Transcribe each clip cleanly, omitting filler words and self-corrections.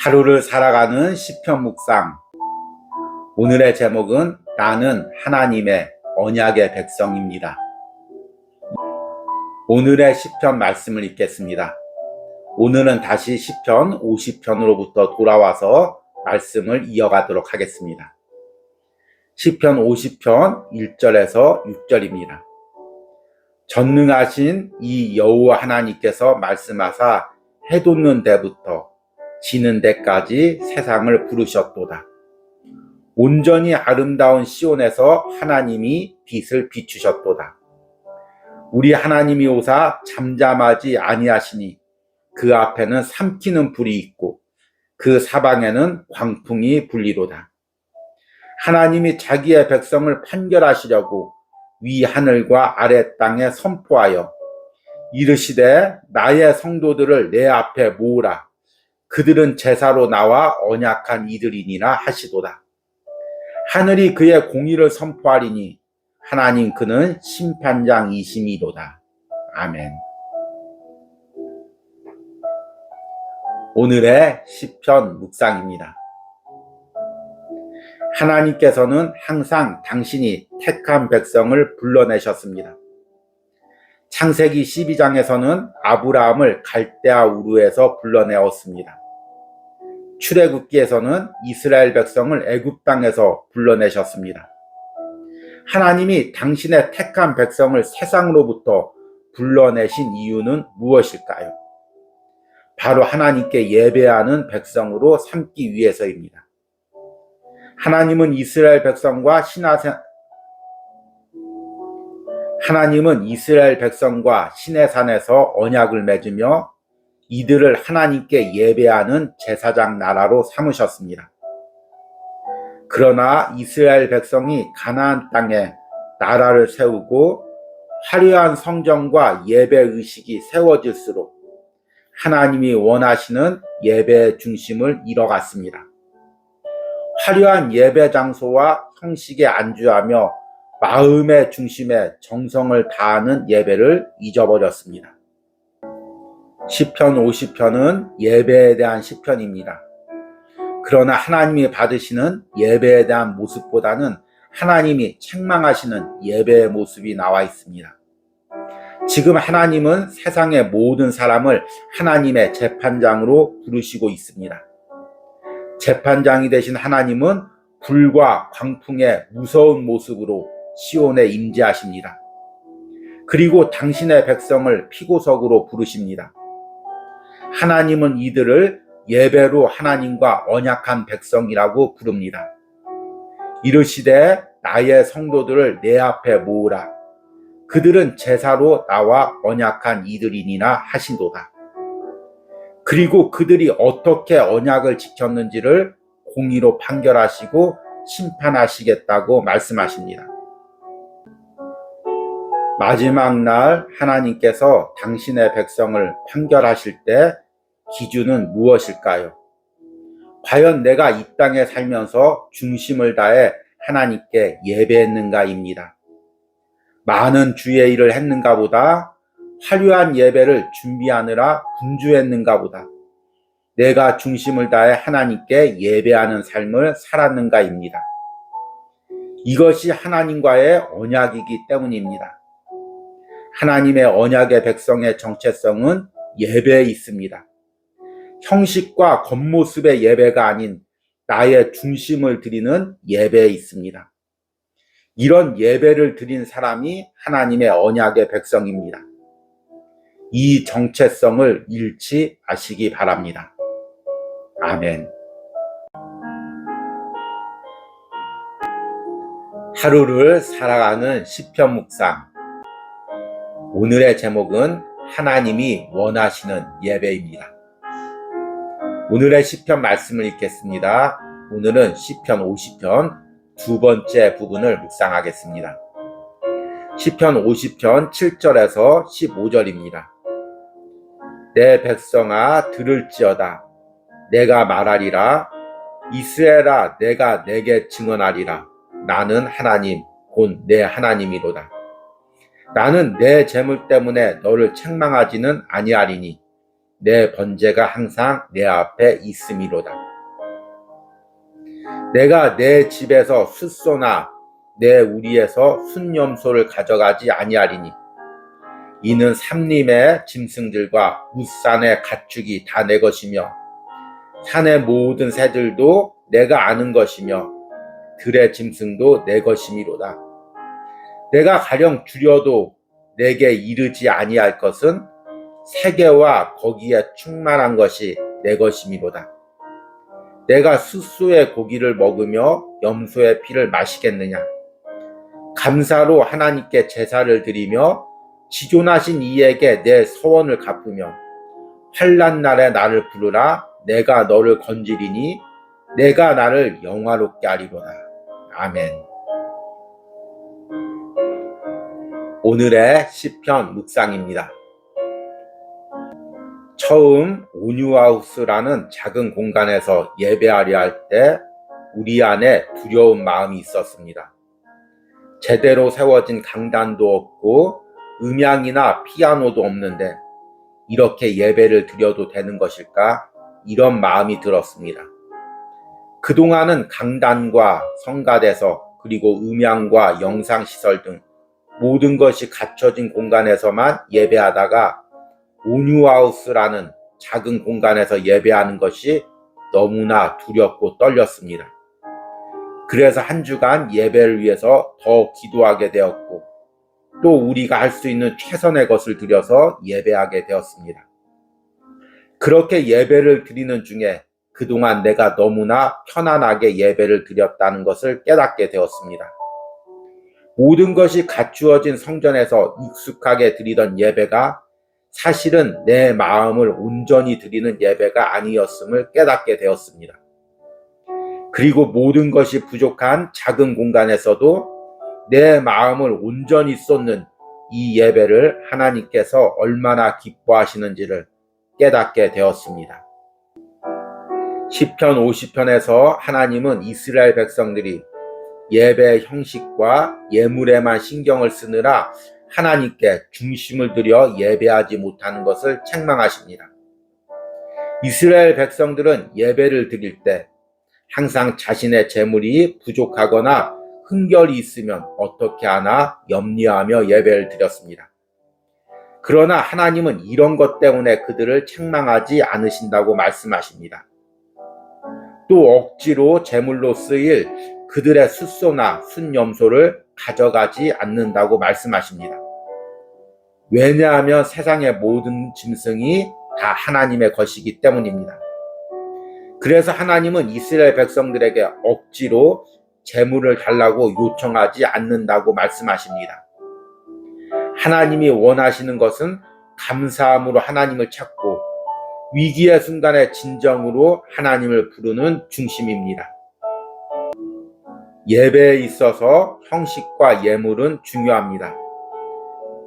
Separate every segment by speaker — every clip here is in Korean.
Speaker 1: 하루를 살아가는 시편 묵상. 오늘의 제목은 나는 하나님의 언약의 백성입니다. 오늘의 시편 말씀을 읽겠습니다. 오늘은 다시 시편 50편으로부터 돌아와서 말씀을 이어가도록 하겠습니다. 시편 50편 1절에서 6절입니다. 전능하신 이 여호와 하나님께서 말씀하사 해 돋는 데부터 지는 데까지 세상을 부르셨도다. 온전히 아름다운 시온에서 하나님이 빛을 비추셨도다. 우리 하나님이 오사 잠잠하지 아니하시니 그 앞에는 삼키는 불이 있고 그 사방에는 광풍이 불리로다. 하나님이 자기의 백성을 판결하시려고 위 하늘과 아래 땅에 선포하여 이르시되 나의 성도들을 내 앞에 모으라. 그들은 제사로 나와 언약한 이들이니라 하시도다. 하늘이 그의 공의를 선포하리니 하나님 그는 심판장이심이로다. 아멘. 오늘의 시편 묵상입니다. 하나님께서는 항상 당신이 택한 백성을 불러내셨습니다. 창세기 12장에서는 아브라함을 갈대아 우르에서 불러내었습니다. 출애굽기에서는 이스라엘 백성을 애굽 땅에서 불러내셨습니다. 하나님이 당신의 택한 백성을 세상으로부터 불러내신 이유는 무엇일까요? 바로 하나님께 예배하는 백성으로 삼기 위해서입니다. 하나님은 이스라엘 백성과 신의 산에서 언약을 맺으며 이들을 하나님께 예배하는 제사장 나라로 삼으셨습니다. 그러나 이스라엘 백성이 가나안 땅에 나라를 세우고 화려한 성전과 예배 의식이 세워질수록 하나님이 원하시는 예배의 중심을 잃어갔습니다. 화려한 예배 장소와 형식에 안주하며 마음의 중심에 정성을 다하는 예배를 잊어버렸습니다. 시편 50편은 예배에 대한 시편입니다. 그러나 하나님이 받으시는 예배에 대한 모습보다는 하나님이 책망하시는 예배의 모습이 나와 있습니다. 지금 하나님은 세상의 모든 사람을 하나님의 재판장으로 부르시고 있습니다. 재판장이 되신 하나님은 불과 광풍의 무서운 모습으로 시온에 임재하십니다. 그리고 당신의 백성을 피고석으로 부르십니다. 하나님은 이들을 예배로 하나님과 언약한 백성이라고 부릅니다. 이르시되 나의 성도들을 내 앞에 모으라. 그들은 제사로 나와 언약한 이들이니라 하신도다. 그리고 그들이 어떻게 언약을 지켰는지를 공의로 판결하시고 심판하시겠다고 말씀하십니다. 마지막 날 하나님께서 당신의 백성을 판결하실 때 기준은 무엇일까요? 과연 내가 이 땅에 살면서 중심을 다해 하나님께 예배했는가입니다. 많은 주의 일을 했는가 보다, 화려한 예배를 준비하느라 분주했는가 보다, 내가 중심을 다해 하나님께 예배하는 삶을 살았는가입니다. 이것이 하나님과의 언약이기 때문입니다. 하나님의 언약의 백성의 정체성은 예배에 있습니다. 형식과 겉모습의 예배가 아닌 나의 중심을 드리는 예배에 있습니다. 이런 예배를 드린 사람이 하나님의 언약의 백성입니다. 이 정체성을 잃지 마시기 바랍니다. 아멘. 하루를 살아가는 시편 묵상. 오늘의 제목은 하나님이 원하시는 예배입니다. 오늘의 시편 말씀을 읽겠습니다. 오늘은 시편 50편 두 번째 부분을 묵상하겠습니다. 시편 50편 7절에서 15절입니다. 내 백성아 들을지어다. 내가 말하리라. 이스라엘아 내가 내게 증언하리라. 나는 하나님 곧 내 하나님이로다. 나는 내 재물 때문에 너를 책망하지는 아니하리니 내 번제가 항상 내 앞에 있음이로다. 내가 내 집에서 숫소나 내 우리에서 순염소를 가져가지 아니하리니 이는 삼림의 짐승들과 웃산의 가축이 다 내 것이며 산의 모든 새들도 내가 아는 것이며 들의 짐승도 내 것이미로다. 내가 가령 줄여도 내게 이르지 아니할 것은 세계와 거기에 충만한 것이 내 것이미로다. 내가 숫소의 고기를 먹으며 염소의 피를 마시겠느냐? 감사로 하나님께 제사를 드리며 지존하신 이에게 내 서원을 갚으며 환난 날에 나를 부르라. 내가 너를 건지리니 내가 나를 영화롭게 하리로다. 아멘. 오늘의 시편 묵상입니다. 처음 온유하우스라는 작은 공간에서 예배하려 할 때 우리 안에 두려운 마음이 있었습니다. 제대로 세워진 강단도 없고 음향이나 피아노도 없는데 이렇게 예배를 드려도 되는 것일까? 이런 마음이 들었습니다. 그동안은 강단과 성가대서 그리고 음향과 영상시설 등 모든 것이 갖춰진 공간에서만 예배하다가 온유하우스라는 작은 공간에서 예배하는 것이 너무나 두렵고 떨렸습니다. 그래서 한 주간 예배를 위해서 더 기도하게 되었고 또 우리가 할 수 있는 최선의 것을 드려서 예배하게 되었습니다. 그렇게 예배를 드리는 중에 그동안 내가 너무나 편안하게 예배를 드렸다는 것을 깨닫게 되었습니다. 모든 것이 갖추어진 성전에서 익숙하게 드리던 예배가 사실은 내 마음을 온전히 드리는 예배가 아니었음을 깨닫게 되었습니다. 그리고 모든 것이 부족한 작은 공간에서도 내 마음을 온전히 쏟는 이 예배를 하나님께서 얼마나 기뻐하시는지를 깨닫게 되었습니다. 시편 50편에서 하나님은 이스라엘 백성들이 예배 형식과 예물에만 신경을 쓰느라 하나님께 중심을 들여 예배하지 못하는 것을 책망하십니다. 이스라엘 백성들은 예배를 드릴 때 항상 자신의 재물이 부족하거나 흠결이 있으면 어떻게 하나 염려하며 예배를 드렸습니다. 그러나 하나님은 이런 것 때문에 그들을 책망하지 않으신다고 말씀하십니다. 또 억지로 제물로 쓰일 그들의 숫소나 순염소를 가져가지 않는다고 말씀하십니다. 왜냐하면 세상의 모든 짐승이 다 하나님의 것이기 때문입니다. 그래서 하나님은 이스라엘 백성들에게 억지로 제물을 달라고 요청하지 않는다고 말씀하십니다. 하나님이 원하시는 것은 감사함으로 하나님을 찾고 위기의 순간에 진정으로 하나님을 부르는 중심입니다. 예배에 있어서 형식과 예물은 중요합니다.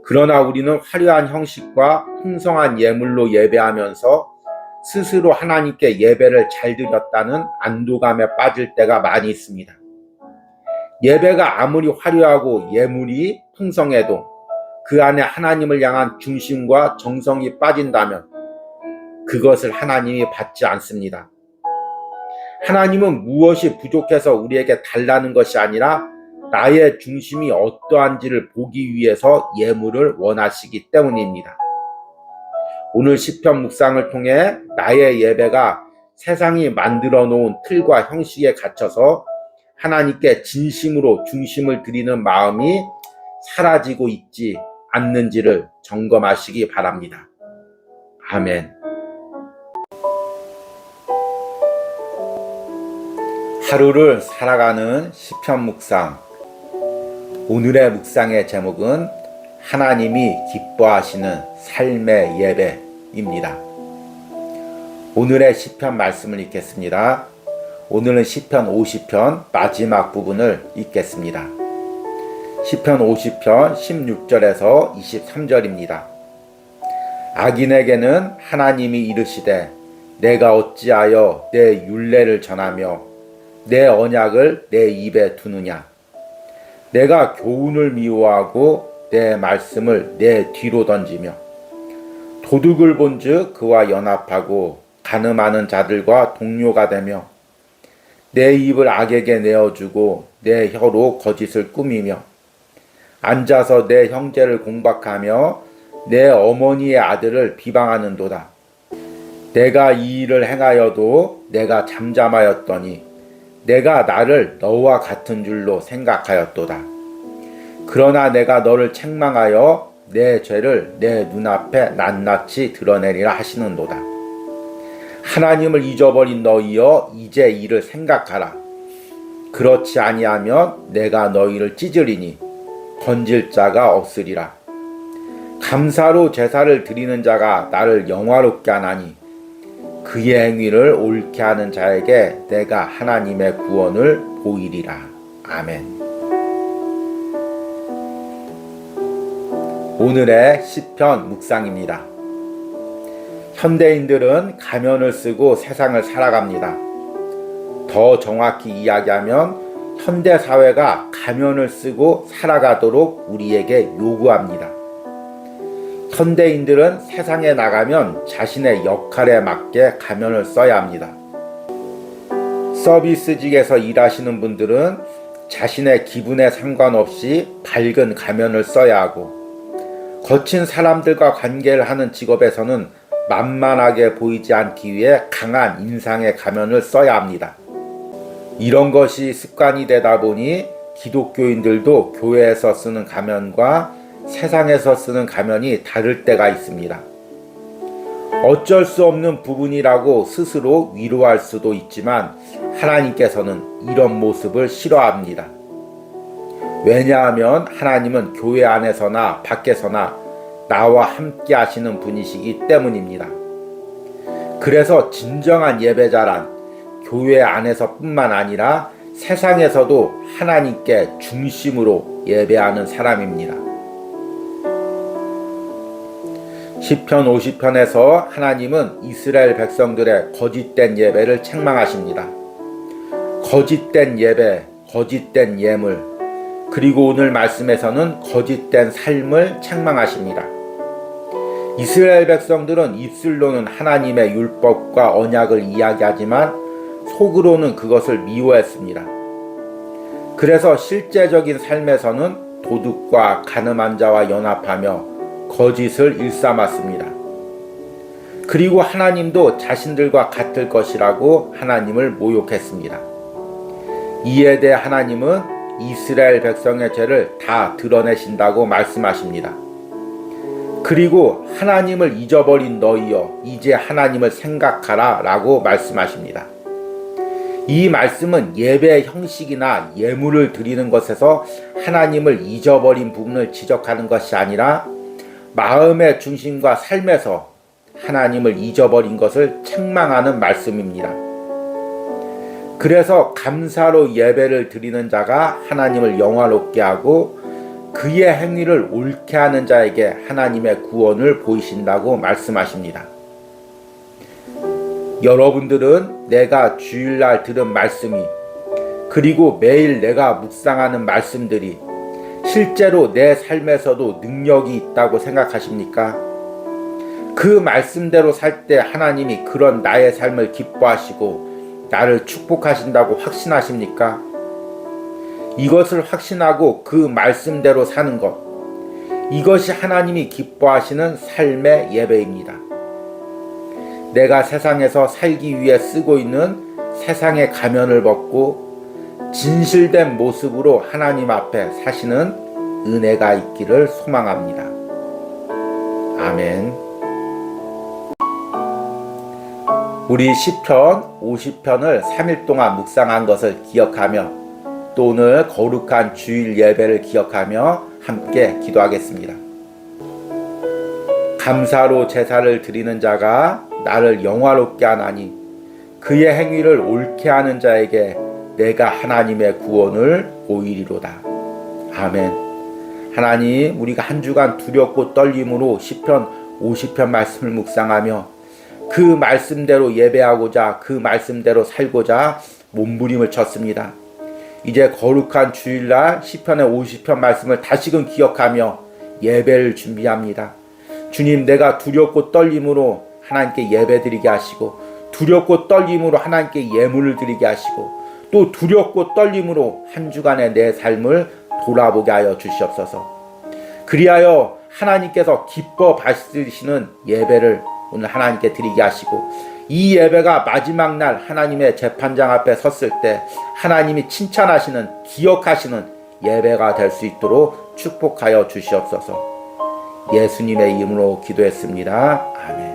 Speaker 1: 그러나 우리는 화려한 형식과 풍성한 예물로 예배하면서 스스로 하나님께 예배를 잘 드렸다는 안도감에 빠질 때가 많이 있습니다. 예배가 아무리 화려하고 예물이 풍성해도 그 안에 하나님을 향한 중심과 정성이 빠진다면 그것을 하나님이 받지 않습니다. 하나님은 무엇이 부족해서 우리에게 달라는 것이 아니라 나의 중심이 어떠한지를 보기 위해서 예물을 원하시기 때문입니다. 오늘 시편 묵상을 통해 나의 예배가 세상이 만들어 놓은 틀과 형식에 갇혀서 하나님께 진심으로 중심을 드리는 마음이 사라지고 있지 않는지를 점검하시기 바랍니다. 아멘. 하루를 살아가는 시편 묵상. 오늘의 묵상의 제목은 하나님이 기뻐하시는 삶의 예배입니다. 오늘의 시편 말씀을 읽겠습니다. 오늘은 시편 50편 마지막 부분을 읽겠습니다. 시편 50편 16절에서 23절입니다. 악인에게는 하나님이 이르시되 내가 어찌하여 내 율례를 전하며 내 언약을 내 입에 두느냐. 내가 교훈을 미워하고 내 말씀을 내 뒤로 던지며 도둑을 본즉 그와 연합하고 간음하는 자들과 동료가 되며 내 입을 악에게 내어주고 내 혀로 거짓을 꾸미며 앉아서 내 형제를 공박하며 내 어머니의 아들을 비방하는도다. 내가 이 일을 행하여도 내가 잠잠하였더니 내가 나를 너와 같은 줄로 생각하였도다. 그러나 내가 너를 책망하여 내 죄를 내 눈앞에 낱낱이 드러내리라 하시는도다. 하나님을 잊어버린 너희여 이제 이를 생각하라. 그렇지 아니하면 내가 너희를 찢으리니 건질 자가 없으리라. 감사로 제사를 드리는 자가 나를 영화롭게 하나니 그의 행위를 옳게 하는 자에게 내가 하나님의 구원을 보이리라. 아멘. 오늘의 시편 묵상입니다. 현대인들은 가면을 쓰고 세상을 살아갑니다. 더 정확히 이야기하면 현대사회가 가면을 쓰고 살아가도록 우리에게 요구합니다. 현대인들은 세상에 나가면 자신의 역할에 맞게 가면을 써야 합니다. 서비스직에서 일하시는 분들은 자신의 기분에 상관없이 밝은 가면을 써야 하고, 거친 사람들과 관계를 하는 직업에서는 만만하게 보이지 않기 위해 강한 인상의 가면을 써야 합니다. 이런 것이 습관이 되다 보니 기독교인들도 교회에서 쓰는 가면과 세상에서 쓰는 가면이 다를 때가 있습니다. 어쩔 수 없는 부분이라고 스스로 위로할 수도 있지만 하나님께서는 이런 모습을 싫어합니다. 왜냐하면 하나님은 교회 안에서나 밖에서나 나와 함께 하시는 분이시기 때문입니다. 그래서 진정한 예배자란 교회 안에서뿐만 아니라 세상에서도 하나님께 중심으로 예배하는 사람입니다. 시편 50편에서 하나님은 이스라엘 백성들의 거짓된 예배를 책망하십니다. 거짓된 예배, 거짓된 예물, 그리고 오늘 말씀에서는 거짓된 삶을 책망하십니다. 이스라엘 백성들은 입술로는 하나님의 율법과 언약을 이야기하지만 속으로는 그것을 미워했습니다. 그래서 실제적인 삶에서는 도둑과 간음한 자와 연합하며 거짓을 일삼았습니다. 그리고 하나님도 자신들과 같을 것이라고 하나님을 모욕했습니다. 이에 대해 하나님은 이스라엘 백성의 죄를 다 드러내신다고 말씀하십니다. 그리고 하나님을 잊어버린 너희여 이제 하나님을 생각하라 라고 말씀하십니다. 이 말씀은 예배의 형식이나 예물을 드리는 것에서 하나님을 잊어버린 부분을 지적하는 것이 아니라 마음의 중심과 삶에서 하나님을 잊어버린 것을 책망하는 말씀입니다. 그래서 감사로 예배를 드리는 자가 하나님을 영화롭게 하고 그의 행위를 옳게 하는 자에게 하나님의 구원을 보이신다고 말씀하십니다. 여러분들은 내가 주일날 들은 말씀이, 그리고 매일 내가 묵상하는 말씀들이 실제로 내 삶에서도 능력이 있다고 생각하십니까? 그 말씀대로 살 때 하나님이 그런 나의 삶을 기뻐하시고 나를 축복하신다고 확신하십니까? 이것을 확신하고 그 말씀대로 사는 것, 이것이 하나님이 기뻐하시는 삶의 예배입니다. 내가 세상에서 살기 위해 쓰고 있는 세상의 가면을 벗고 진실된 모습으로 하나님 앞에 사시는 은혜가 있기를 소망합니다. 아멘. 우리 시편 50편을 3일 동안 묵상한 것을 기억하며 또 오늘 거룩한 주일 예배를 기억하며 함께 기도하겠습니다. 감사로 제사를 드리는 자가 나를 영화롭게 하나니 그의 행위를 옳게 하는 자에게 내가 하나님의 구원을 보이리로다. 아멘. 하나님, 우리가 한 주간 두렵고 떨림으로 시편 50편 말씀을 묵상하며 그 말씀대로 예배하고자 그 말씀대로 살고자 몸부림을 쳤습니다. 이제 거룩한 주일날 시편의 50편 말씀을 다시금 기억하며 예배를 준비합니다. 주님, 내가 두렵고 떨림으로 하나님께 예배드리게 하시고, 두렵고 떨림으로 하나님께 예물을 드리게 하시고, 또 두렵고 떨림으로 한 주간의 내 삶을 돌아보게 하여 주시옵소서. 그리하여 하나님께서 기뻐 받으시는 예배를 오늘 하나님께 드리게 하시고, 이 예배가 마지막 날 하나님의 재판장 앞에 섰을 때 하나님이 칭찬하시는, 기억하시는 예배가 될 수 있도록 축복하여 주시옵소서. 예수님의 이름으로 기도했습니다. 아멘.